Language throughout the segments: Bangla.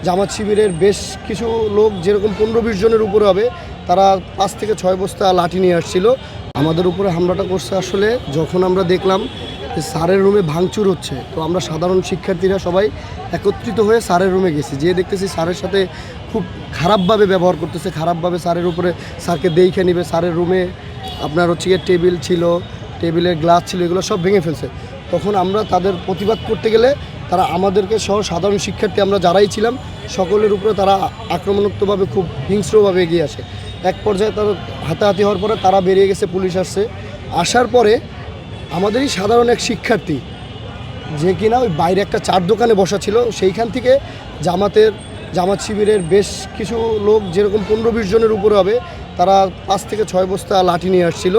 জামাত শিবিরের বেশ কিছু লোক, যেরকম 15-20 জনের উপরে হবে, তারা 5 থেকে 6 বস্তা লাঠি নিয়ে আসছিল। আমাদের উপরে হামলাটা করছে আসলে যখন আমরা দেখলাম যে স্যারের রুমে ভাঙচুর হচ্ছে। তো আমরা সাধারণ শিক্ষার্থীরা সবাই একত্রিত হয়ে স্যারের রুমে গেছি, যেয়ে দেখতেছি স্যারের সাথে খুব খারাপভাবে ব্যবহার করতেছে, খারাপভাবে স্যারের উপরে, স্যারকে দেখে নিবে। স্যারের রুমে আপনার হচ্ছে গিয়ে টেবিল ছিল, টেবিলের গ্লাস ছিল, এগুলো সব ভেঙে ফেলছে। তখন আমরা তাদের প্রতিবাদ করতে গেলে তারা আমাদেরকে সহ সাধারণ শিক্ষার্থী আমরা যারাই ছিলাম সকলের উপরে তারা আক্রমণাত্মকভাবে খুব হিংস্রভাবে এগিয়ে আসে। এক পর্যায়ে তারা হাতাহাতি হওয়ার পরে তারা বেরিয়ে গেছে, পুলিশ আসছে। আসার পরে আমাদেরই সাধারণ এক শিক্ষার্থী, যে কিনা ওই বাইরে একটা চার দোকানে বসা ছিল, সেইখান থেকে জামাত শিবিরের বেশ কিছু লোক, যেরকম 15-20 জনের উপরে হবে, তারা 5 থেকে 6 বস্তা লাঠি নিয়ে আসছিল।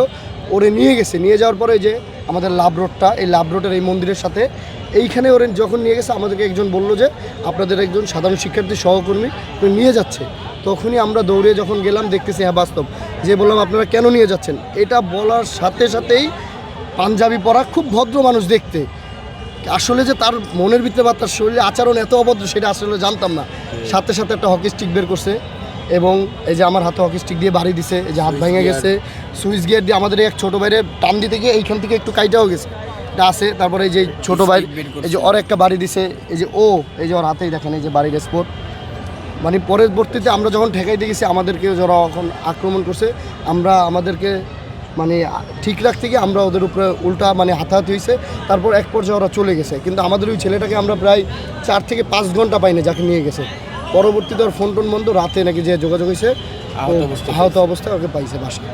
ওরে নিয়ে গেছে, নিয়ে যাওয়ার পরে যে আমাদের লাভ রোডটা, এই লাভ রোডের এই মন্দিরের সাথে এইখানে ওরে যখন নিয়ে গেছে, আমাদেরকে একজন বলল যে আপনাদের একজন সাধারণ শিক্ষার্থী সহকর্মী নিয়ে যাচ্ছে। তখনই আমরা দৌড়ে যখন গেলাম, দেখতেছি হ্যাঁ বাস্তব, যে বললাম আপনারা কেন নিয়ে যাচ্ছেন। এটা বলার সাথে সাথেই পাঞ্জাবি পরা খুব ভদ্র মানুষ দেখতে, আসলে যে তার মনের ভিতরে বা তার শরীরে আচরণ এত অভদ্র সেটা আসলে জানতাম না। সাথে সাথে একটা হকি স্টিক বের করছে এবং এই যে আমার হাতে হকি স্টিক দিয়ে বাড়ি দিছে, এই যে হাত ভেঙে গেছে। সুইচ গিয়ার দিয়ে আমাদের এক ছোটো ভাইরে টান দিতে গিয়ে এইখান থেকে একটু কাইটাও গেছে, এটা আছে। তারপরে এই যে ছোটো ভাই, এই যে ওর একটা বাড়ি দিছে, এই যে এই যে ওর হাতেই দেখেন এই যে বাড়ির স্পট। মানে পরবর্তীতে আমরা যখন ঠেকাইতে গেছি, আমাদেরকে যারা এখন আক্রমণ করছে, আমাদেরকে মানে ঠিক রাখতে গিয়ে আমরা ওদের উপরে উল্টা মানে হাতাহাতি হয়েছে। তারপর এক পর্যায়ে ওরা চলে গেছে, কিন্তু আমাদের ওই ছেলেটাকে আমরা প্রায় 4 থেকে 5 ঘন্টা পাইনি, যাকে নিয়ে গেছে। পরবর্তীতে ওর ফোন টোন বন্ধ, রাতে নাকি যে যোগাযোগ হয়েছে, আহত অবস্থায় ওকে পাইছে বাসায়।